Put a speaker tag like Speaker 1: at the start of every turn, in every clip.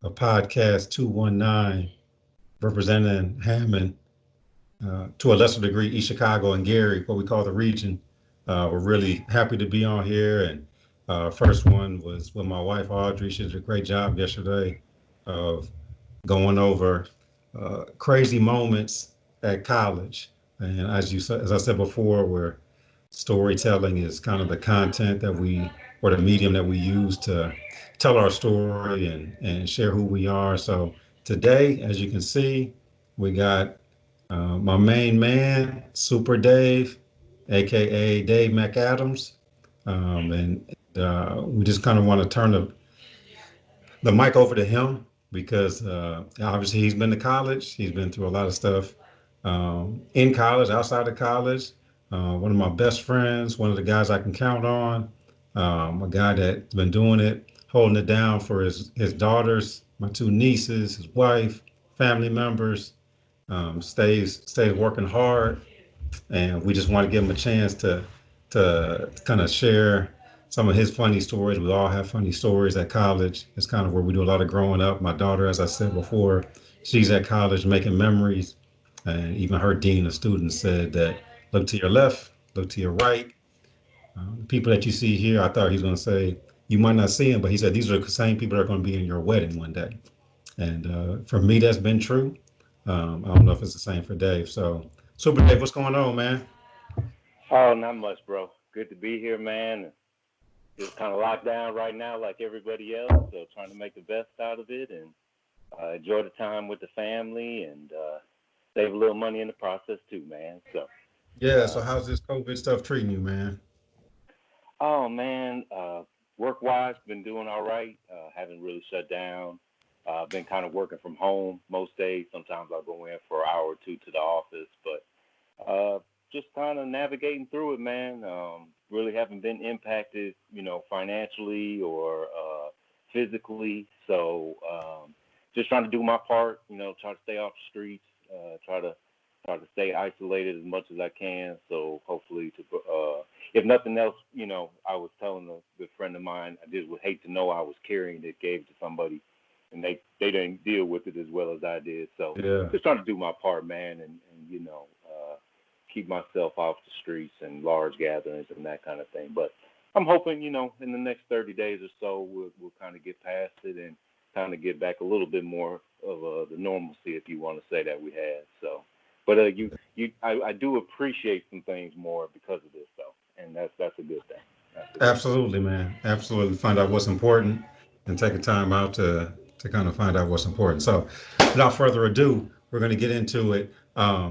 Speaker 1: of Podcast 219, representing Hammond, to a lesser degree, East Chicago and Gary, what we call the region. We're really happy to be on here. And first one was with my wife, Audrey. She did a great job yesterday of going over crazy moments at college. And as I said before, where storytelling is kind of the content that we, or the medium that we use to tell our story and share who we are. So today, as you can see, we got my main man, Super Dave, aka Dave McAdams, and we just kind of want to turn the mic over to him because obviously he's been to college. He's been through a lot of stuff in college, outside of college. One of my best friends, one of the guys I can count on, a guy that's been doing it, holding it down for his daughters, my two nieces, his wife, family members. Stays working hard, and we just want to give him a chance to kind of share some of his funny stories. We all have funny stories at college. It's kind of where we do a lot of growing up. My daughter, as I said before, she's at college making memories, and even her dean of students said that look to your left, look to your right. The people that you see here, I thought he was going to say you might not see them, but he said these are the same people that are going to be in your wedding one day. And for me, that's been true. I don't know if it's the same for Dave. So, Super Dave, what's going on, man?
Speaker 2: Oh, not much, bro. Good to be here, man. Just kind of locked down right now, like everybody else. So trying to make the best out of it and enjoy the time with the family and save a little money in the process too, man. So,
Speaker 1: Yeah. So,
Speaker 2: uh,
Speaker 1: how's this COVID stuff treating you, man?
Speaker 2: oh man, work wise, been doing all right. Haven't really shut down. Been kind of working from home most days. Sometimes I'll go in for an hour or two to the office, but just kind of navigating through it, man. Really haven't been impacted, financially or physically. So just trying to do my part, try to stay off the streets, try to stay isolated as much as I can. So hopefully, if nothing else, I was telling a good friend of mine, I just would hate to know I was carrying it, gave it to somebody, and they didn't deal with it as well as I did. So
Speaker 1: Yeah.
Speaker 2: just trying to do my part, man, and keep myself off the streets and large gatherings and that kind of thing. But I'm hoping, in the next 30 days or so, we'll kind of get past it and kind of get back a little bit more of the normalcy, if you want to say that we had. So, but I do appreciate some things more because of this, though, and that's a good thing. That's a good thing.
Speaker 1: Absolutely, man. Absolutely. Find out what's important and take a time out to kind of find out what's important. So, without further ado, we're going to get into it.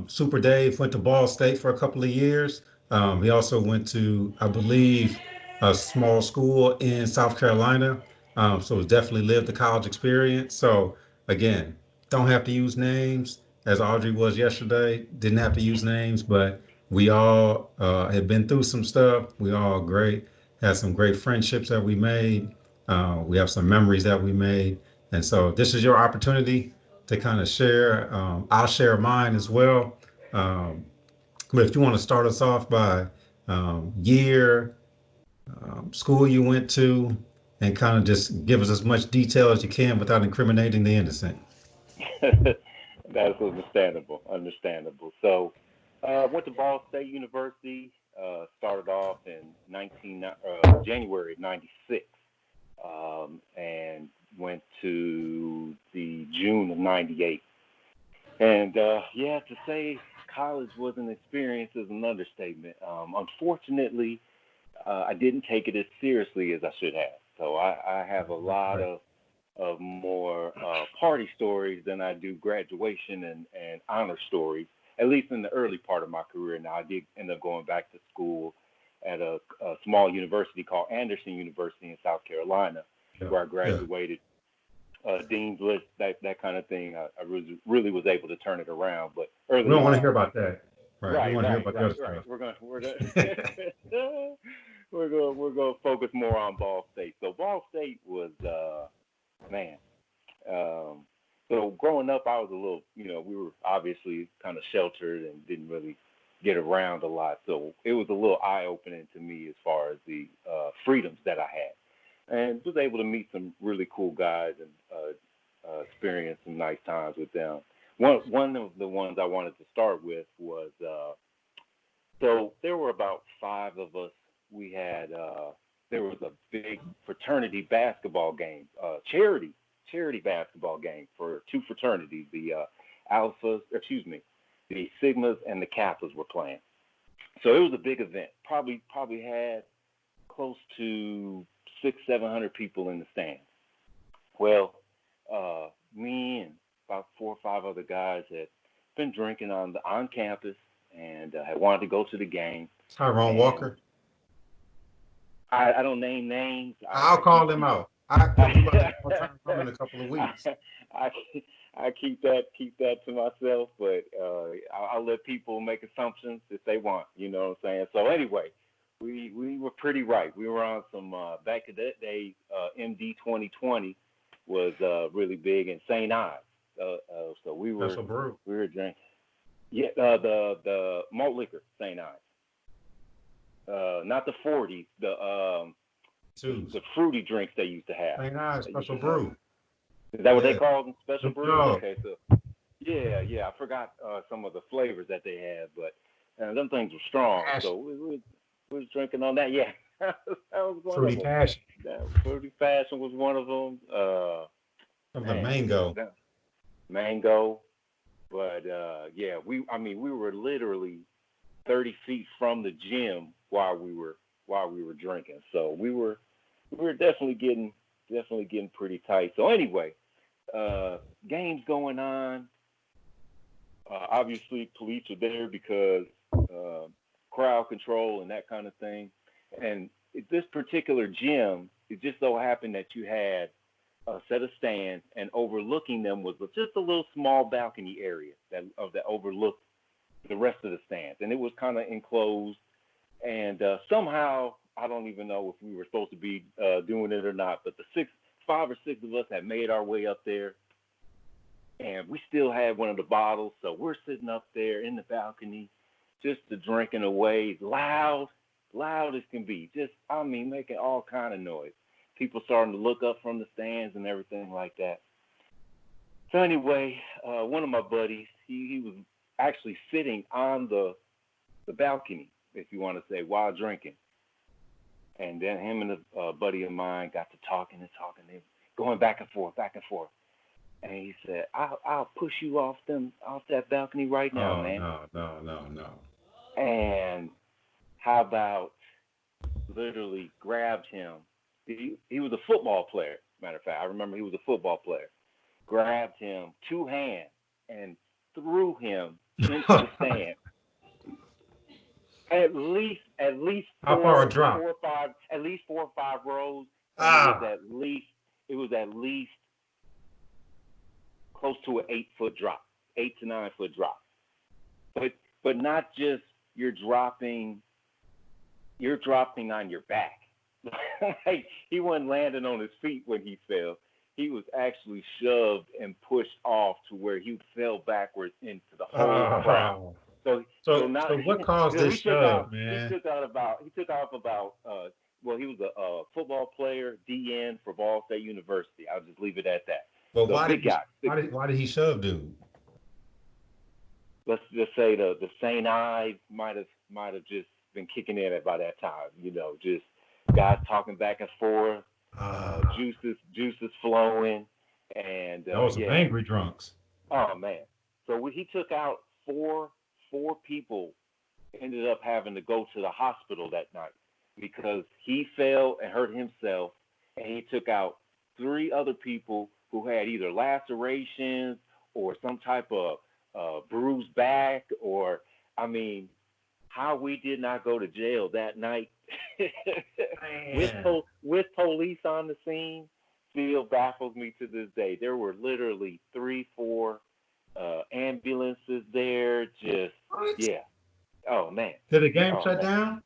Speaker 1: Super Dave went to Ball State for a couple of years. He also went to, I believe, a small school in South Carolina. So, he's definitely lived the college experience. So, again, don't have to use names, as Audrey was yesterday. Didn't have to use names, but we all have been through some stuff. We all great had some great friendships that we made. We have some memories that we made. And so this is your opportunity to kind of share. I'll share mine as well. Um, but if you want to start us off by year, school you went to, and kind of just give us as much detail as you can without incriminating the innocent.
Speaker 2: That's understandable. Understandable. So, went to Ball State University. Started off in January '96, and went to the June of '98. And yeah, to say college was an experience is an understatement. Unfortunately, I didn't take it as seriously as I should have. So I have a lot
Speaker 1: Right.
Speaker 2: of more party stories than I do graduation and honor stories, at least in the early part of my career. Now, I did end up going back to school at a small university called Anderson University in South Carolina,
Speaker 1: Yeah.
Speaker 2: where I
Speaker 1: Yeah.
Speaker 2: graduated, dean's list, that kind of thing. I really was able to turn it around. But
Speaker 1: We
Speaker 2: early
Speaker 1: don't want to hear
Speaker 2: on,
Speaker 1: about that. Right. We
Speaker 2: right,
Speaker 1: want to hear
Speaker 2: right,
Speaker 1: about the
Speaker 2: right,
Speaker 1: other
Speaker 2: right.
Speaker 1: stuff.
Speaker 2: We're gonna focus more on Ball State. So Ball State was man. Um, so growing up, I was a little, we were obviously kind of sheltered and didn't really get around a lot. So it was a little eye opening to me as far as the freedoms that I had, and was able to meet some really cool guys and experienced some nice times with them. One of the ones I wanted to start with was so there were about five of us. We had there was a big fraternity basketball game, charity basketball game for two fraternities, the Alphas, the Sigmas and the Kappas were playing. So it was a big event. Probably had close to 700 people in the stands. Well, me and about four or five other guys had been drinking on campus and had wanted to go to the game.
Speaker 1: Tyrone
Speaker 2: And
Speaker 1: Walker.
Speaker 2: I don't name names.
Speaker 1: I'll call them out. You got in a couple of weeks.
Speaker 2: I, I keep that to myself, but I'll let people make assumptions if they want. You know what I'm saying? So anyway, we were pretty right. We were on some back in that day. MD 2020 was really big in St. Ives. So we were drinking. Yeah, the malt liquor, St. Ives. Not the 40s, the fruity drinks they used to have.
Speaker 1: St. Ives Special Brew.
Speaker 2: Is that what they called them? Special brews?
Speaker 1: No.
Speaker 2: Okay, so yeah. I forgot some of the flavors that they had, but them things were strong. So we was drinking on that. Yeah, that was one
Speaker 1: Fruity
Speaker 2: of them.
Speaker 1: Passion.
Speaker 2: Fruity Passion was one of them.
Speaker 1: The mango.
Speaker 2: Mango. But yeah, we were literally 30 feet from the gym while we were drinking. So we were definitely getting pretty tight. So anyway, games going on. Obviously, police are there because crowd control and that kind of thing. And this particular gym, it just so happened that you had a set of stands, and overlooking them was just a little small balcony area that overlooked the rest of the stands, and it was kind of enclosed. And somehow, I don't even know if we were supposed to be doing it or not, but five or six of us had made our way up there, and we still had one of the bottles, so we're sitting up there in the balcony, just drinking away, loud as can be, making all kind of noise. People starting to look up from the stands and everything like that. So anyway, one of my buddies, he was actually sitting on the balcony, if you want to say, while drinking. And then him and a buddy of mine got to talking, they going back and forth. And he said, I'll push you off that balcony right now, man.
Speaker 1: No.
Speaker 2: And how about literally grabbed him. He was a football player, matter of fact. I remember he was a football player. Grabbed him two hands and threw him into the stand. At least
Speaker 1: how far a drop?
Speaker 2: 4 or 5 rows. It was at least close to an 8-foot drop, 8 to 9 foot drop. But not just you're dropping on your back. Like, he wasn't landing on his feet when he fell. He was actually shoved and pushed off to where he fell backwards into the whole crowd. So
Speaker 1: what caused this shove, man?
Speaker 2: He took off about he was a football player, DN for Ball State University. I'll just leave it at that.
Speaker 1: But why did he shove dude?
Speaker 2: Let's just say the St. Ives might have just been kicking in by that time, just guys talking back and forth, juices flowing, and
Speaker 1: that was some angry drunks.
Speaker 2: Oh man! So he took out four people, ended up having to go to the hospital that night because he fell and hurt himself, and he took out 3 other people who had either lacerations or some type of bruised back, or how we did not go to jail that night with police on the scene still baffles me to this day. There were literally 3-4 ambulances there. Just what? Yeah. Oh man.
Speaker 1: Did the game shut down?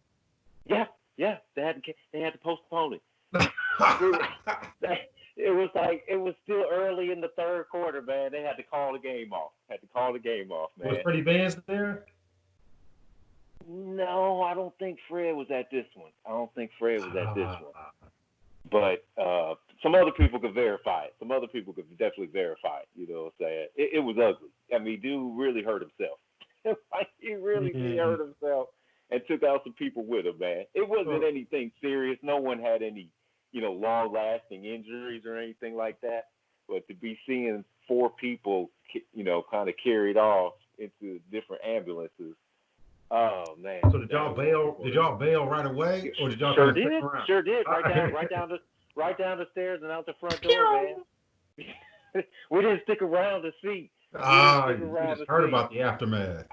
Speaker 2: Yeah. They had to postpone it. It was still early in the third quarter, man. They had to call the game off. Man.
Speaker 1: Was Freddie Vance there?
Speaker 2: No, I don't think Fred was at this one. But some other people could verify it. Some other people could definitely verify it. You know what I'm saying? It was ugly. I mean, dude really hurt himself. Like he really did
Speaker 1: Mm.
Speaker 2: hurt himself and took out some people with him, man. It wasn't
Speaker 1: So,
Speaker 2: anything serious. No one had any, long lasting injuries or anything like that. But to be seeing four people, kind of carried off into different ambulances, oh man,
Speaker 1: so did
Speaker 2: that
Speaker 1: y'all
Speaker 2: was the
Speaker 1: bail? Did
Speaker 2: worst.
Speaker 1: y'all bail right away, or did y'all kind
Speaker 2: Sure
Speaker 1: of stick
Speaker 2: did,
Speaker 1: around?
Speaker 2: sure did.
Speaker 1: All right.
Speaker 2: Right down the stairs and out the front door, man.
Speaker 1: Pew!
Speaker 2: We didn't stick around to see. We didn't
Speaker 1: Ah,
Speaker 2: stick
Speaker 1: you
Speaker 2: around
Speaker 1: just
Speaker 2: to
Speaker 1: heard
Speaker 2: see.
Speaker 1: about the aftermath.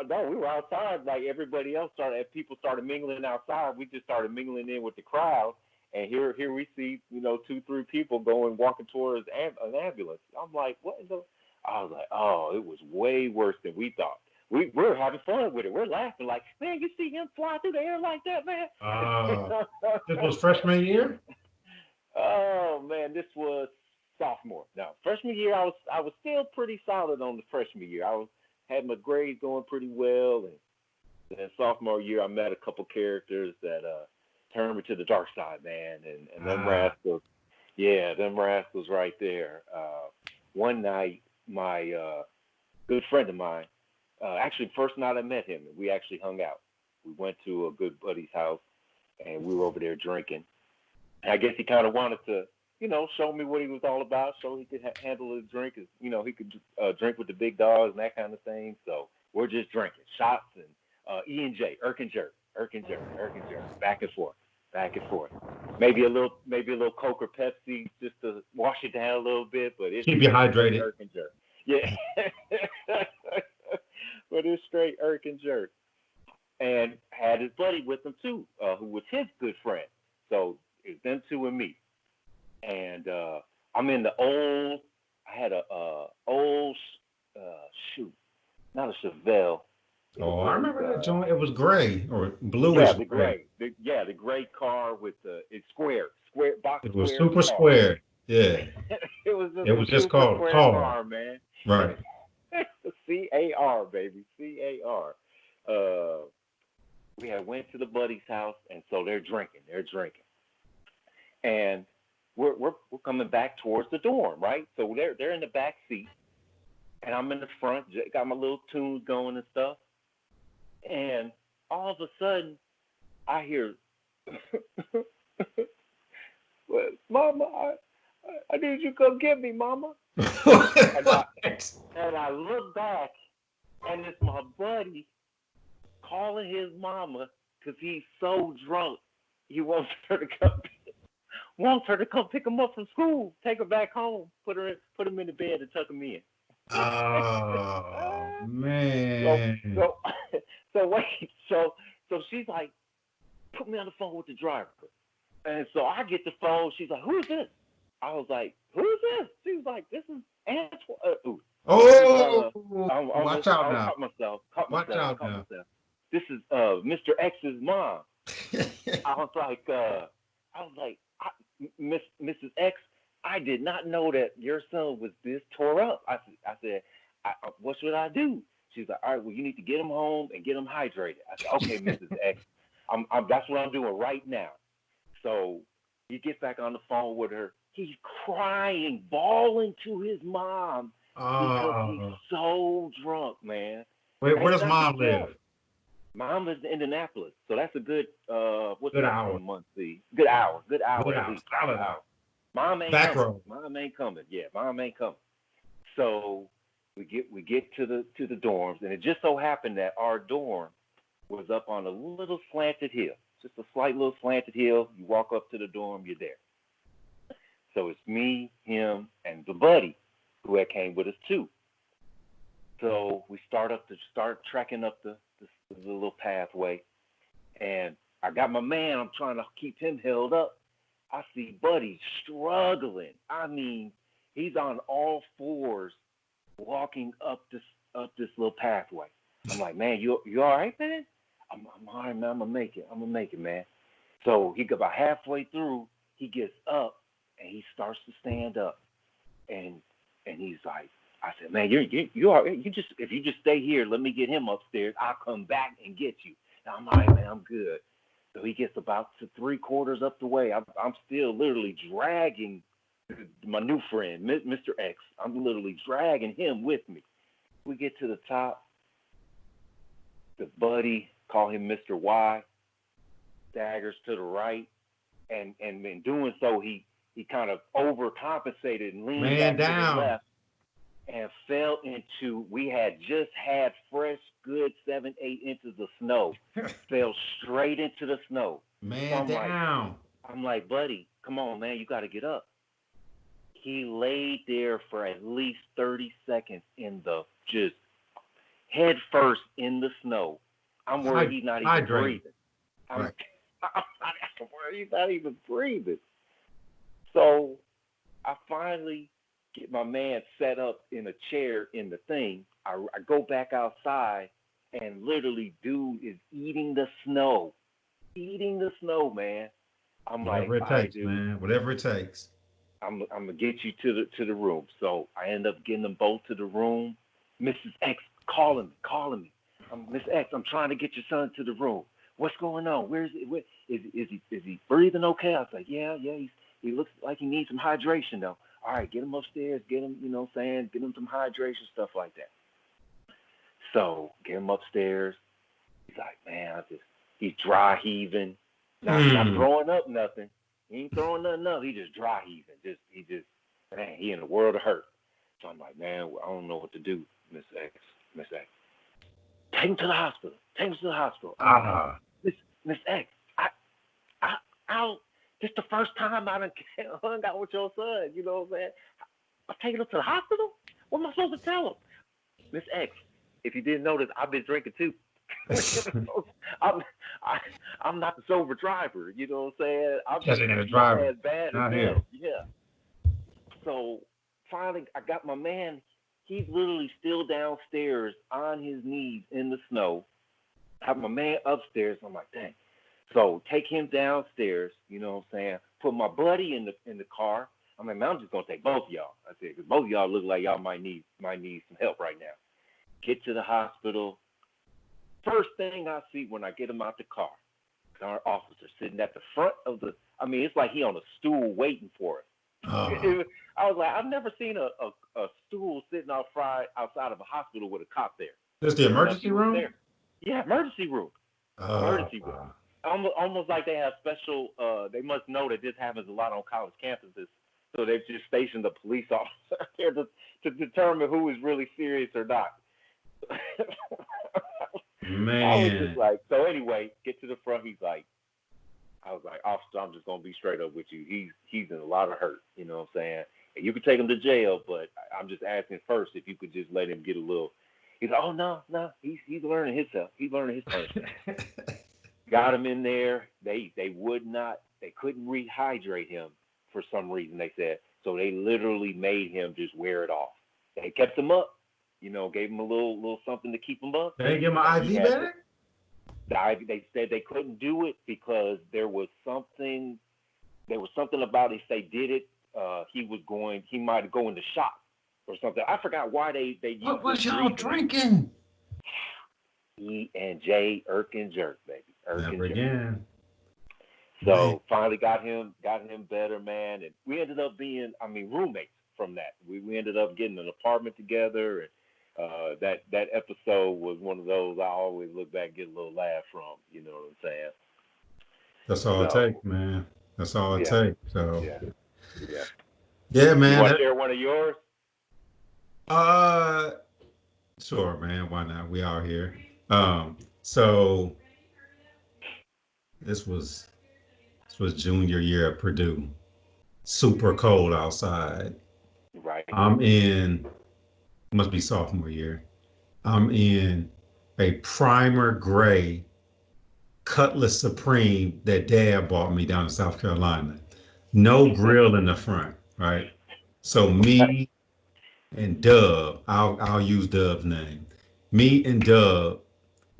Speaker 2: No, we were outside like everybody else started. As people started mingling outside, we just started mingling in with the crowd. And here we see, two, three people walking towards an ambulance. I'm like, what in the? I was like, oh, it was way worse than we thought. We're having fun with it. We're laughing like, man, you see him fly through the air like that, man?
Speaker 1: Uh, this was freshman year.
Speaker 2: Oh man, this was sophomore. Now freshman year, I was still pretty solid on the freshman year. I was had my grades going pretty well, and then sophomore year, I met a couple characters that turned me to the dark side, man, and them
Speaker 1: Ah,
Speaker 2: rascals, yeah, them rascals right there. One night, my good friend of mine, actually first night I met him, we actually hung out. We went to a good buddy's house, and we were over there drinking. I guess he kind of wanted to, show me what he was all about, so he could handle his drink. He could drink with the big dogs and that kind of thing. So we're just drinking shots and E&J, Irk and Jerk, Irk and Jerk, Irk and Jerk, back and forth, back and forth. Maybe a little Coke or Pepsi just to wash it down a little bit, but it's
Speaker 1: keep you
Speaker 2: straight
Speaker 1: hydrated.
Speaker 2: Irk and Jerk. Yeah, but it's straight Irk and Jerk, and had his buddy with him too, who was his good friend. So it's them two and me, and I'm in the old. I had a old shoot, not a Chevelle. It
Speaker 1: Oh, I
Speaker 2: was
Speaker 1: remember that joint. It was gray or
Speaker 2: yeah,
Speaker 1: bluish
Speaker 2: the
Speaker 1: gray.
Speaker 2: gray, the gray car with the it's square box
Speaker 1: It was
Speaker 2: square
Speaker 1: super
Speaker 2: car.
Speaker 1: square. Yeah.
Speaker 2: It was just
Speaker 1: It
Speaker 2: a
Speaker 1: was just
Speaker 2: super
Speaker 1: called
Speaker 2: square
Speaker 1: car.
Speaker 2: car, man.
Speaker 1: Right.
Speaker 2: CAR baby, CAR. We had went to the buddy's house, and so they're drinking, and we're coming back towards the dorm, right? So they're in the back seat, and I'm in the front, got my little tunes going and stuff, and all of a sudden I hear, well, Mama, I need you to come get me, Mama. And I
Speaker 1: What?
Speaker 2: and I look back, and it's my buddy calling his mama because he's so drunk. He wants her to come pick him up from school, take her back home, put him in the bed and tuck him in.
Speaker 1: Oh
Speaker 2: so
Speaker 1: man.
Speaker 2: so so wait, so she's like, put me on the phone with the driver. And so I get the phone. She's like, who's this? I was like, who's this? She was like, this is Antoine. This is
Speaker 1: Oh, watch out
Speaker 2: I
Speaker 1: now.
Speaker 2: caught myself. Caught
Speaker 1: Watch
Speaker 2: myself.
Speaker 1: out
Speaker 2: Caught
Speaker 1: now.
Speaker 2: myself. This is Mr. X's mom. I was like, Mrs. X, I did not know that your son was this tore up. I said, what should I do? She's like, all right, well, you need to get him home and get him hydrated. I said, okay, Mrs. X, that's what I'm doing right now. So he gets back on the phone with her. He's crying, bawling to his mom because he's
Speaker 1: Oh,
Speaker 2: so drunk, man.
Speaker 1: where
Speaker 2: And
Speaker 1: does
Speaker 2: I could
Speaker 1: mom
Speaker 2: tell.
Speaker 1: live?
Speaker 2: Mom lives in Indianapolis, so that's a good what's
Speaker 1: Good
Speaker 2: that
Speaker 1: hour.
Speaker 2: from Muncie? Good hour
Speaker 1: Good
Speaker 2: at
Speaker 1: hour.
Speaker 2: least, good
Speaker 1: Solid hour.
Speaker 2: hour. Mom ain't
Speaker 1: Back
Speaker 2: coming.
Speaker 1: row.
Speaker 2: Mom ain't coming. Yeah, mom ain't coming. So we get to the dorms, and it just so happened that our dorm was up on a little slanted hill, just a slight little slanted hill. You walk up to the dorm, you're there. So it's me, him, and the buddy who had came with us too. So we start trekking up the little pathway, and I got my man. I'm trying to keep him held up. I see Buddy struggling. I mean, he's on all fours walking up this little pathway. I'm like, man, you all right, man? I'm all right, man. I'm gonna make it. I'm gonna make it, man. So he got about halfway through. He gets up and he starts to stand up, and he's like, I said, man, you are you just if you just stay here, let me get him upstairs. I'll come back and get you. And I'm like, man, I'm good. So he gets about to 3/4 up the way. I'm still literally dragging my new friend, Mr. X. I'm literally dragging him with me. We get to the top. The buddy, call him Mr. Y, staggers to the right, and in doing so, he kind of overcompensated and leaned
Speaker 1: Man
Speaker 2: back to the
Speaker 1: down.
Speaker 2: left and fell into. We had just had fresh, good 7-8 inches of snow. Fell straight into the snow.
Speaker 1: Man down.
Speaker 2: I'm like, buddy, come on, man, you got to get up. He laid there for at least 30 seconds in the just head first in the snow. I'm worried he's not even breathing. I'm worried he's not even breathing. So I finally get my man set up in a chair in the thing. I go back outside, and literally, dude is eating the snow. Eating the snow, man. I'm
Speaker 1: Whatever
Speaker 2: like,
Speaker 1: it takes, man. Whatever it takes.
Speaker 2: I'm gonna get you to the room. So I end up getting them both to the room. Mrs. X calling me. Miss X, I'm trying to get your son to the room. What's going on? Where is it? Is he breathing okay? I was like, yeah. He looks like he needs some hydration though. All right, get him upstairs. Get him, get him some hydration, stuff like that. So get him upstairs. He's like, man, he's dry heaving, not throwing up nothing. He ain't throwing nothing up. He just dry heaving. Man, he in a world of hurt. So I'm like, man, I don't know what to do, Miss X. Take him to the hospital. Miss X, this the first time I done hung out with your son. You know what I'm saying? I'm taking him to the hospital? What am I supposed to tell him? Miss X, if you didn't notice, I've been drinking too. I'm not the sober driver. You know what I'm saying? I'm
Speaker 1: just a driver.
Speaker 2: As bad
Speaker 1: not
Speaker 2: as
Speaker 1: here.
Speaker 2: him. Yeah. So finally, I got my man. He's literally still downstairs on his knees in the snow. I have my man upstairs. I'm like, dang. So take him downstairs. You know what I'm saying? Put my buddy in the car. I'm like, man, I'm just gonna take both of y'all. I said, because both of y'all look like y'all might need some help right now. Get to the hospital. First thing I see when I get him out the car, our officer sitting at the front of the. I mean, it's like he on a stool waiting for us. I was like, I've never seen a stool sitting outside of a hospital with a cop there.
Speaker 1: This the emergency room?
Speaker 2: There. Yeah, emergency room. Emergency room. Almost like they have special. They must know that this happens a lot on college campuses, so they've just stationed a police officer there to determine who is really serious or not.
Speaker 1: Man.
Speaker 2: I was just like, so anyway, get to the front. I was like, officer, I'm just gonna be straight up with you. He's in a lot of hurt. You know what I'm saying? And you could take him to jail, but I'm just asking first if you could just let him get a little. He's like, oh no, he's learning himself. He's learning his punishment. Got him in there. They couldn't rehydrate him for some reason. They said so. They literally made him just wear it off. They kept him up. Gave him a little something to keep him up.
Speaker 1: They didn't give him an IV back?
Speaker 2: They said they couldn't do it because there was something about it. If they did it, he might go into shock or something. I forgot why they used.
Speaker 1: What was y'all drinking?
Speaker 2: E&J, Irk and Jerk, baby.
Speaker 1: Never again.
Speaker 2: So finally got him better, man, and we ended up being, roommates from that. We ended up getting an apartment together, and that episode was one of those I always look back and get a little laugh from. You know what I'm saying?
Speaker 1: That's all it takes, man. That's all it takes. So
Speaker 2: yeah,
Speaker 1: man.
Speaker 2: You want to share one of yours?
Speaker 1: Sure, man. Why not? We are here. So this was junior year at Purdue. Super cold outside.
Speaker 2: Right.
Speaker 1: Must be sophomore year. I'm in a primer gray Cutlass Supreme that Dad bought me down in South Carolina. No grill in the front, right? So me and Dub, I'll use Dub's name. Me and Dub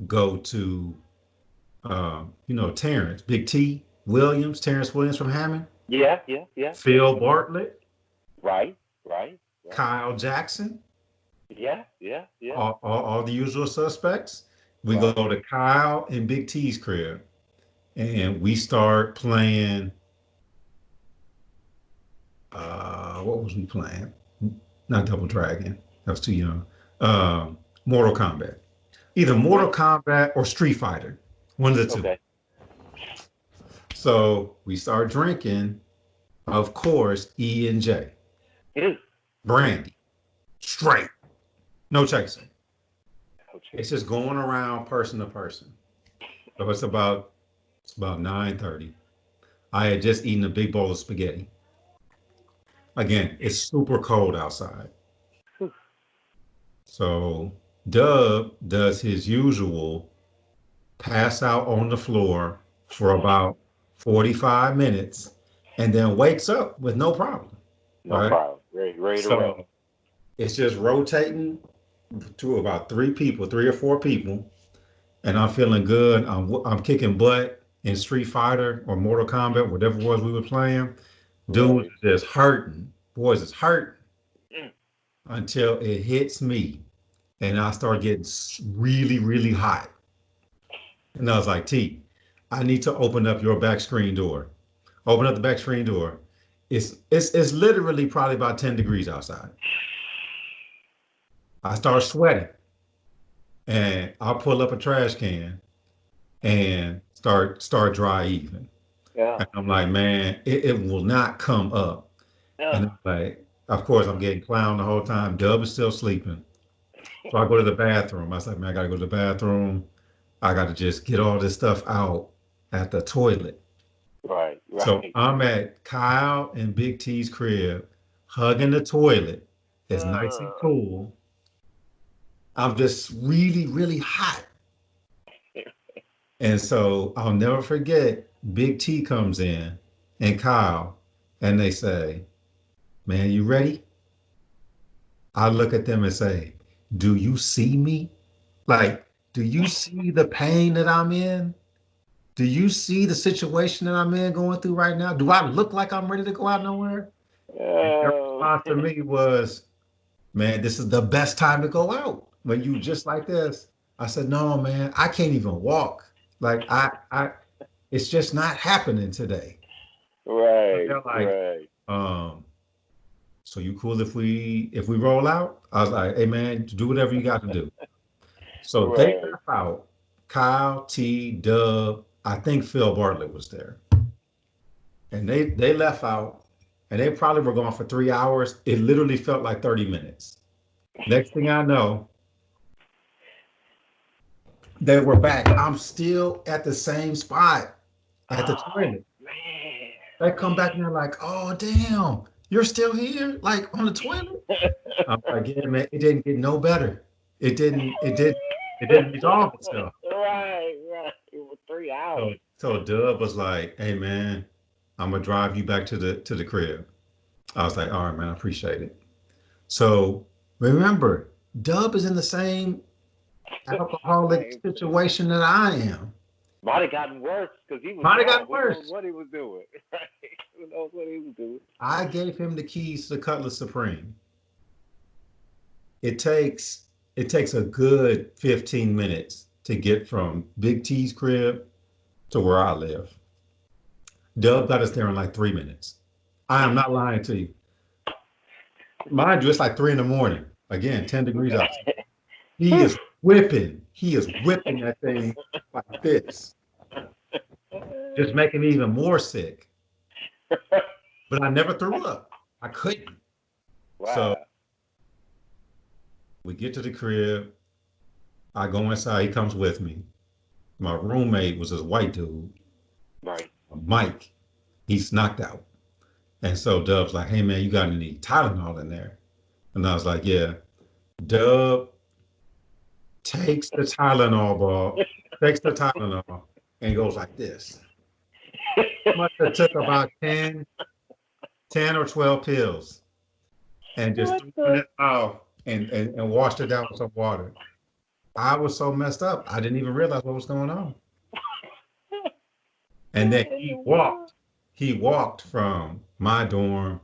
Speaker 1: go to Terrence, Big T Williams, Terrence Williams from Hammond.
Speaker 2: Yeah.
Speaker 1: Phil Bartlett.
Speaker 2: Right.
Speaker 1: Kyle Jackson.
Speaker 2: Yeah.
Speaker 1: All the usual suspects. We go to Kyle and Big T's crib. and we start playing. What was we playing? Not Double Dragon. I was too young. Mortal Kombat. Either Mortal Kombat or Street Fighter. One of the two.
Speaker 2: Okay.
Speaker 1: So we start drinking, of course, E and J.
Speaker 2: Ew.
Speaker 1: Brandy. Straight. No chasing.
Speaker 2: Okay.
Speaker 1: It's just going around person to person. So it's about 9:30. I had just eaten a big bowl of spaghetti. Again, it's super cold outside.
Speaker 2: Whew.
Speaker 1: So Dub does his usual pass out on the floor for about 45 minutes and then wakes up with no problem.
Speaker 2: No
Speaker 1: Right.
Speaker 2: problem. Ready to roll.
Speaker 1: So it's just rotating to about three or four people, and I'm feeling good. I'm kicking butt in Street Fighter or Mortal Kombat, whatever it was we were playing. Dude
Speaker 2: Right.
Speaker 1: is just hurting. Boys is hurting
Speaker 2: Mm.
Speaker 1: until it hits me, and I start getting really, really hot. And I was like, T, I need to open up your back screen door. Open up the back screen door. It's literally probably about 10 degrees outside. I start sweating, and I'll pull up a trash can and start dry even.
Speaker 2: Yeah.
Speaker 1: And I'm like, man, it will not come up. And
Speaker 2: Yeah.
Speaker 1: I'm like, of course, I'm getting clowned the whole time. Dub is still sleeping. So I go to the bathroom. I was like, man, I gotta go to the bathroom. I gotta just get all this stuff out at the toilet.
Speaker 2: Right.
Speaker 1: So
Speaker 2: Right.
Speaker 1: I'm at Kyle and Big T's crib, hugging the toilet. It's nice and
Speaker 2: Uh,
Speaker 1: cool. I'm just really, really hot. And so I'll never forget, Big T comes in and Kyle, and they say, man, you ready? I look at them and say, do you see me? Like, do you see the pain that I'm in? Do you see the situation that I'm in going through right now? Do I look like I'm ready to go out nowhere? And their
Speaker 2: oh.
Speaker 1: response to me was, man, this is the best time to go out when you just like this. I said, no, man, I can't even walk. Like it's just not happening today. So
Speaker 2: Right.
Speaker 1: they're like,
Speaker 2: Right.
Speaker 1: um, so you cool if we roll out? I was like, hey man, do whatever you got to do. So they
Speaker 2: Right.
Speaker 1: left out. Kyle, T, Dub, I think Phil Bartlett was there. And they left out and they probably were gone for 3 hours. It literally felt like 30 minutes. Next thing I know, they were back. I'm still at the same spot at the
Speaker 2: Oh
Speaker 1: toilet. They come back and
Speaker 2: man.
Speaker 1: they're like, oh damn, you're still here? Like on the toilet? I'm like, yeah, man, it didn't get no better. It didn't resolve itself.
Speaker 2: Right. Right. It was 3 hours.
Speaker 1: So Dub was like, hey man, I'm gonna drive you back to the crib. I was like, all right, man, I appreciate it. So remember, Dub is in the same alcoholic
Speaker 2: Same thing.
Speaker 1: situation that I am.
Speaker 2: Might have gotten worse because he was
Speaker 1: Might have
Speaker 2: drunk.
Speaker 1: gotten
Speaker 2: Who knows
Speaker 1: worse.
Speaker 2: what he was doing? Right? Who knows what he was doing?
Speaker 1: I gave him the keys to Cutlass Supreme. It takes a good 15 minutes to get from Big T's crib to where I live. Dub got us there in like 3 minutes. I am not lying to you. Mind you, it's like 3 in the morning. Again, 10 degrees outside. He is whipping. He is whipping that thing like this, just making me even more sick. But I never threw up. I couldn't. So
Speaker 2: Wow.
Speaker 1: we get to the crib. I go inside. He comes with me. My roommate was this white dude,
Speaker 2: Right.
Speaker 1: Mike. He's knocked out. And so Dub's like, hey man, you got any Tylenol in there? And I was like, yeah. Dub takes the Tylenol ball, takes the Tylenol, and goes like this. Must have took about 10 or 12 pills and just
Speaker 2: What
Speaker 1: threw it in
Speaker 2: the?
Speaker 1: his mouth and washed it down with some water. I was so messed up, I didn't even realize what was going on. And then
Speaker 2: What in the
Speaker 1: he
Speaker 2: world?
Speaker 1: walked. He walked from my dorm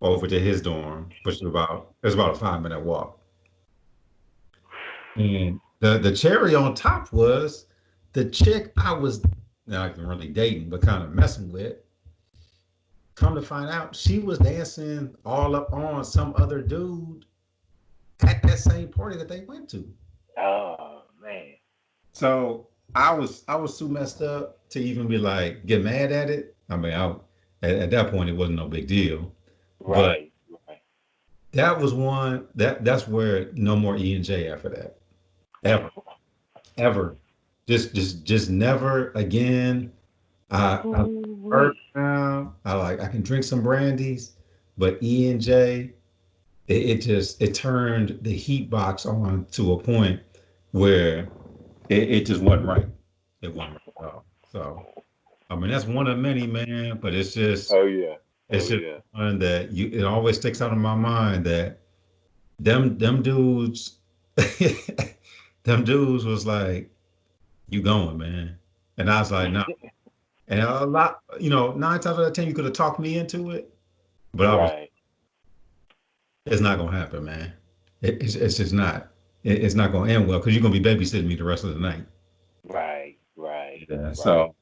Speaker 1: over to his dorm, which was about a 5 minute walk. And the cherry on top was the chick I was not even really dating, but kind of messing with. Come to find out, she was dancing all up on some other dude at that same party that they went to.
Speaker 2: Oh man.
Speaker 1: So I was too messed up to even be like get mad at it. I mean, at that point it wasn't no big deal. But
Speaker 2: Right. Right.
Speaker 1: that was one that's where no more E and J after that. Ever. Ever. Just never again. I
Speaker 2: Ooh-wee.
Speaker 1: hurt now. I can drink some brandies, but E and J, it turned the heat box on to a point where it just wasn't right. It wasn't right at all. So I mean that's one of many, man, but
Speaker 2: Oh yeah.
Speaker 1: it's
Speaker 2: Oh
Speaker 1: just
Speaker 2: yeah.
Speaker 1: one that you it always sticks out in my mind that them dudes them dudes was like, you going, man. And I was like, no. And a lot, 9 times out of 10, you could have talked me into it, but I was,
Speaker 2: Right.
Speaker 1: it's not gonna happen, man. It's just not. It's not gonna end well because you're gonna be babysitting me the rest of the night.
Speaker 2: Right. Right.
Speaker 1: Yeah.
Speaker 2: Right.
Speaker 1: So,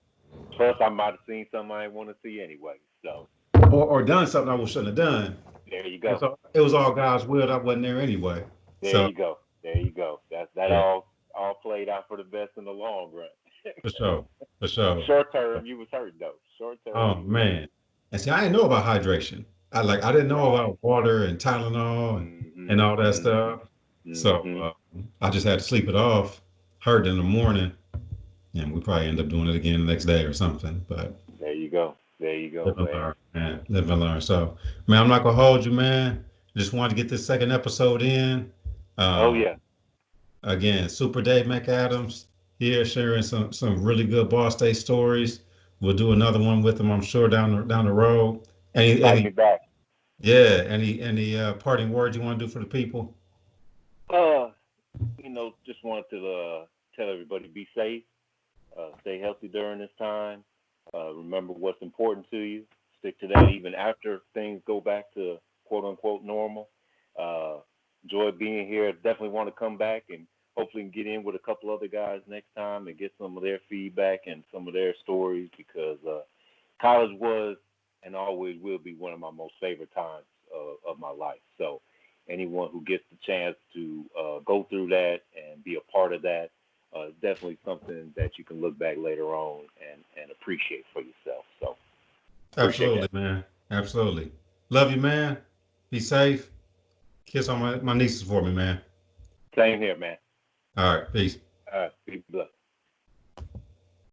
Speaker 2: Plus, I might have seen something I didn't want to see anyway. So
Speaker 1: or done something I shouldn't have done.
Speaker 2: there you
Speaker 1: And
Speaker 2: go.
Speaker 1: so it was all God's will. I wasn't there anyway.
Speaker 2: There
Speaker 1: So
Speaker 2: you go. There you go. That
Speaker 1: yeah,
Speaker 2: all played out for the best in the long run.
Speaker 1: for sure, for sure.
Speaker 2: Short term, you was hurt though. Short term,
Speaker 1: Oh
Speaker 2: you was hurt.
Speaker 1: man. And see, I didn't know about hydration. I didn't know
Speaker 2: Right.
Speaker 1: about water and Tylenol and
Speaker 2: Mhm.
Speaker 1: all that
Speaker 2: Mhm.
Speaker 1: stuff. So
Speaker 2: Mhm.
Speaker 1: I just had to sleep it off. Heard in the morning, and we probably end up doing it again the next day or something. But
Speaker 2: There you go. There you go,
Speaker 1: live and
Speaker 2: man.
Speaker 1: learn, man. Live and learn. So, man, I'm not gonna hold you, man. Just wanted to get this second episode in.
Speaker 2: Oh
Speaker 1: Uh,
Speaker 2: yeah.
Speaker 1: Again, Super Dave McAdams here sharing some really good Ball State stories. We'll do another one with him, I'm sure, down the road.
Speaker 2: Invite me
Speaker 1: Any
Speaker 2: back.
Speaker 1: yeah, any parting words you want to do for the people?
Speaker 2: Uh, just wanted to tell everybody be safe, stay healthy during this time. Remember what's important to you. Stick to that even after things go back to quote unquote normal. Uh, enjoy being here. Definitely want to come back and hopefully get in with a couple other guys next time and get some of their feedback and some of their stories because college was and always will be one of my most favorite times of my life. So anyone who gets the chance to go through that and be a part of that definitely something that you can look back later on and appreciate for yourself. So appreciate
Speaker 1: Absolutely,
Speaker 2: that.
Speaker 1: man. Absolutely. Love you, man. Be safe. Kiss on my nieces for me, man.
Speaker 2: Same here, man.
Speaker 1: All right, peace.
Speaker 2: All right, be blessed.